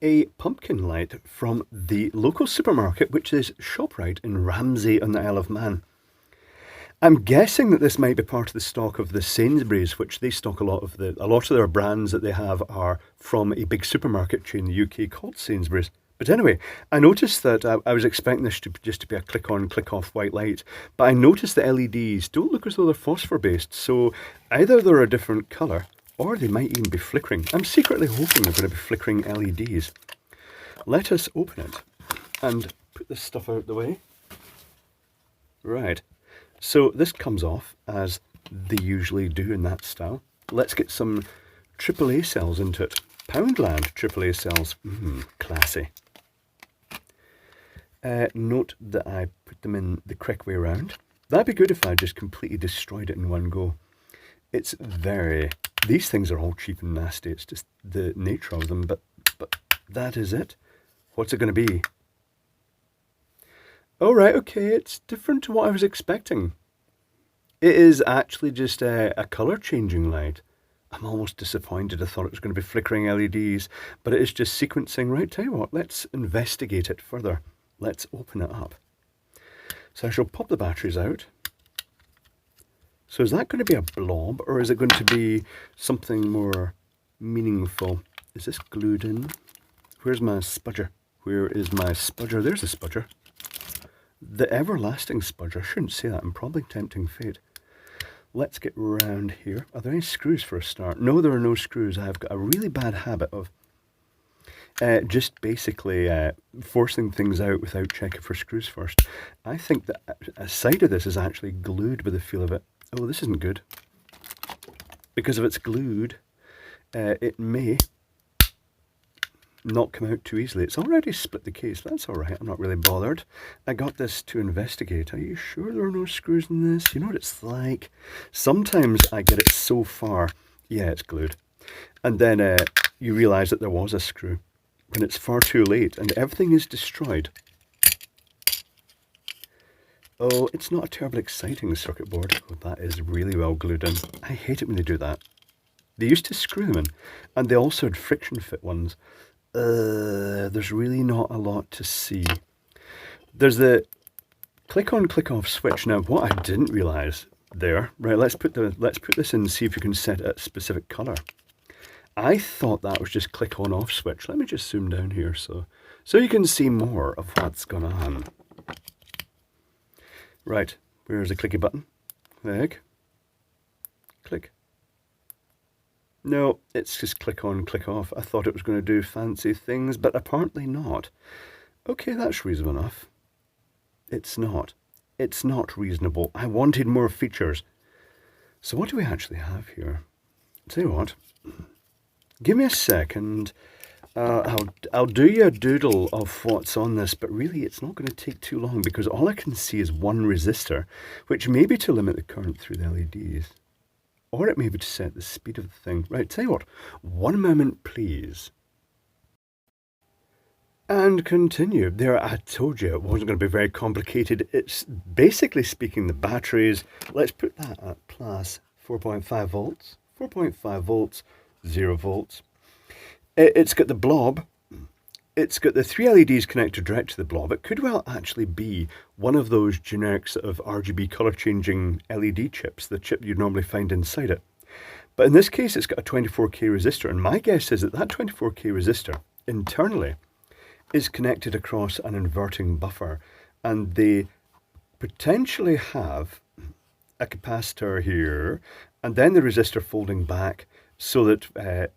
a pumpkin light from the local supermarket, which is Shoprite in Ramsey on the Isle of Man. I'm guessing that this might be part of the stock of the Sainsbury's, which they stock a lot of their brands that they have are from a big supermarket chain in the UK called Sainsbury's. But anyway, I noticed that I was expecting this to just to be a click-on, click-off white light, but I noticed the LEDs don't look as though they're phosphor-based, so either they're a different colour, or they might even be flickering. I'm secretly hoping they're going to be flickering LEDs. Let us open it and put this stuff out the way. Right, so this comes off as they usually do in that style. Let's get some AAA cells into it. Poundland AAA cells, classy. Note that I put them in the correct way around. That'd be good if I just completely destroyed it in one go. It's these things are all cheap and nasty. It's just the nature of them, but that is it. What's it going to be? Oh, right, okay, it's different to what I was expecting. It is actually just a colour changing light. I'm almost disappointed. I thought it was going to be flickering LEDs, but it is just sequencing. Right, tell you what, let's investigate it further. Let's open it up. So I shall pop the batteries out. So is that going to be a blob, or is it going to be something more meaningful? Is this glued in? Where's my spudger? Where is my spudger? There's a spudger. The everlasting spudger. I shouldn't say that. I'm probably tempting fate. Let's get round here. Are there any screws for a start? No, there are no screws. I've got a really bad habit of just basically forcing things out without checking for screws first. I think that a side of this is actually glued by the feel of it. Oh, this isn't good. Because if it's glued, it may not come out too easily. It's already split the case. That's all right. I'm not really bothered. I got this to investigate. Are you sure there are no screws in this? You know what it's like? Sometimes I get it so far. Yeah, it's glued. And then you realise that there was a screw. And it's far too late. And everything is destroyed. Oh, it's not a terribly exciting circuit board. Oh, that is really well glued in. I hate it when they do that. They used to screw them in. And they also had friction fit ones. There's really not a lot to see. There's the click on, click off switch. Now, what I didn't realise there, right? Let's put this in and see if you can set it a specific colour. I thought that was just click on off switch. Let me just zoom down here so you can see more of what's going on. Right, where's the clicky button? Click. Click. No, it's just click on, click off. I thought it was going to do fancy things, but apparently not. Okay, that's reasonable enough. It's not. It's not reasonable. I wanted more features. So what do we actually have here? Tell you what, give me a second. I'll do you a doodle of what's on this, but really it's not going to take too long because all I can see is one resistor, which may be to limit the current through the LEDs. Or it may be to set the speed of the thing. Right, tell you what, one moment please. And continue. There, I told you it wasn't going to be very complicated. It's basically speaking the batteries. Let's put that at plus 4.5 volts, 4.5 volts, 0 volts. It's got the blob. It's got the three LEDs connected direct to the blob. It could well actually be one of those generic sort of RGB colour changing LED chips, the chip you'd normally find inside it. But in this case, it's got a 24K resistor. And my guess is that that 24K resistor internally is connected across an inverting buffer. And they potentially have a capacitor here and then the resistor folding back so that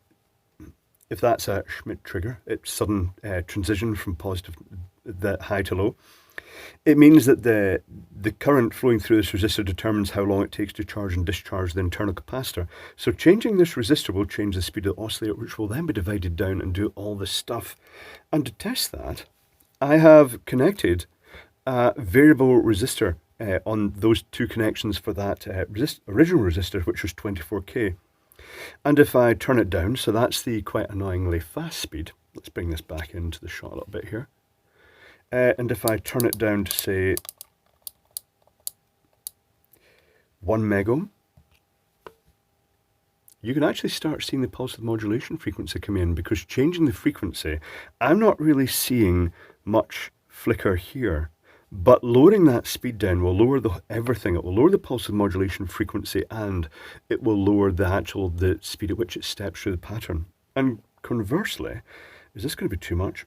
if that's a Schmidt trigger, it's sudden transition from positive, the high to low. It means that the current flowing through this resistor determines how long it takes to charge and discharge the internal capacitor. So changing this resistor will change the speed of the oscillator, which will then be divided down and do all this stuff. And to test that, I have connected a variable resistor on those two connections for that original resistor, which was 24K. And if I turn it down, so that's the quite annoyingly fast speed. Let's bring this back into the shot a little bit here. And if I turn it down to say 1 megohm, you can actually start seeing the pulse width modulation frequency come in, because changing the frequency, I'm not really seeing much flicker here. But lowering that speed down will lower everything. It will lower the pulse width modulation frequency, and it will lower the speed at which it steps through the pattern. And conversely, is this going to be too much?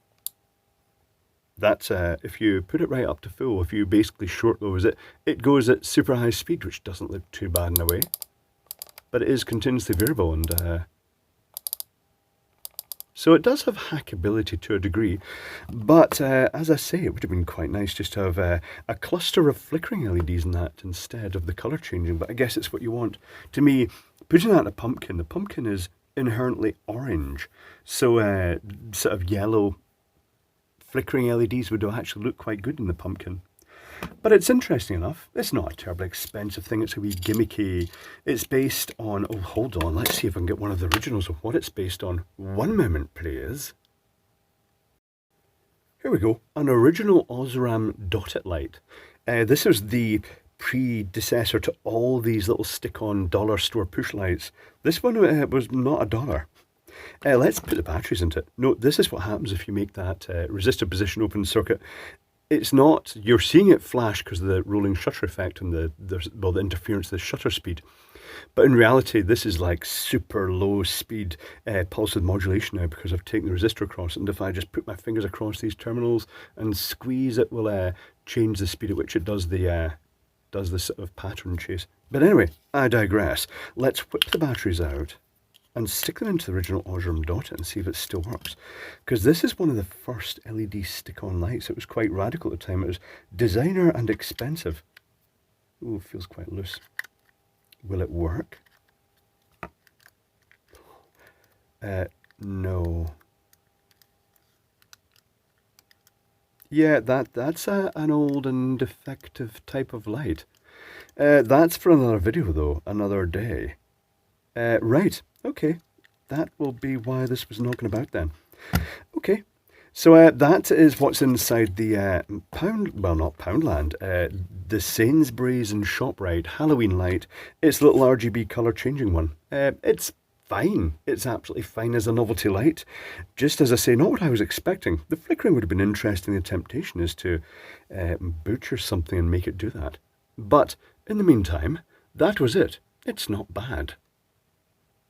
That's if you put it right up to full, if you basically short lows it, it goes at super high speed, which doesn't look too bad in a way. But it is continuously variable, and so it does have hackability to a degree. But as I say, it would have been quite nice just to have a cluster of flickering LEDs in that instead of the colour changing. But I guess it's what you want. To me, putting that in a pumpkin, the pumpkin is inherently orange. So sort of yellow flickering LEDs would actually look quite good in the pumpkin. But it's interesting enough. It's not a terribly expensive thing. It's a wee gimmicky. It's based on... Oh, hold on. Let's see if I can get one of the originals of what it's based on. One moment, please. Here we go. An original Osram dotted light. This is the predecessor to all these little stick-on dollar store push lights. This one was not $1. Let's put the batteries into it. No, this is what happens if you make that resistor position open circuit. It's not, you're seeing it flash because of the rolling shutter effect and the interference of the shutter speed. But in reality, this is like super low speed pulse width modulation now, because I've taken the resistor across, and if I just put my fingers across these terminals and squeeze, it will change the speed at which it does the sort of pattern chase. But anyway, I digress. Let's whip the batteries out and stick them into the original Osram dotted and see if it still works. Because this is one of the first LED stick-on lights. It was quite radical at the time. It was designer and expensive. Ooh, it feels quite loose. Will it work? No. Yeah, that's an old and defective type of light. That's for another video though, another day. Right, okay. That will be why this was knocking about then. Okay, so that is what's inside the not Poundland, the Sainsbury's and Shoprite Halloween light. It's a little RGB colour changing one. It's fine. It's absolutely fine as a novelty light. Just as I say, not what I was expecting. The flickering would have been interesting. The temptation is to butcher something and make it do that. But in the meantime, that was it. It's not bad.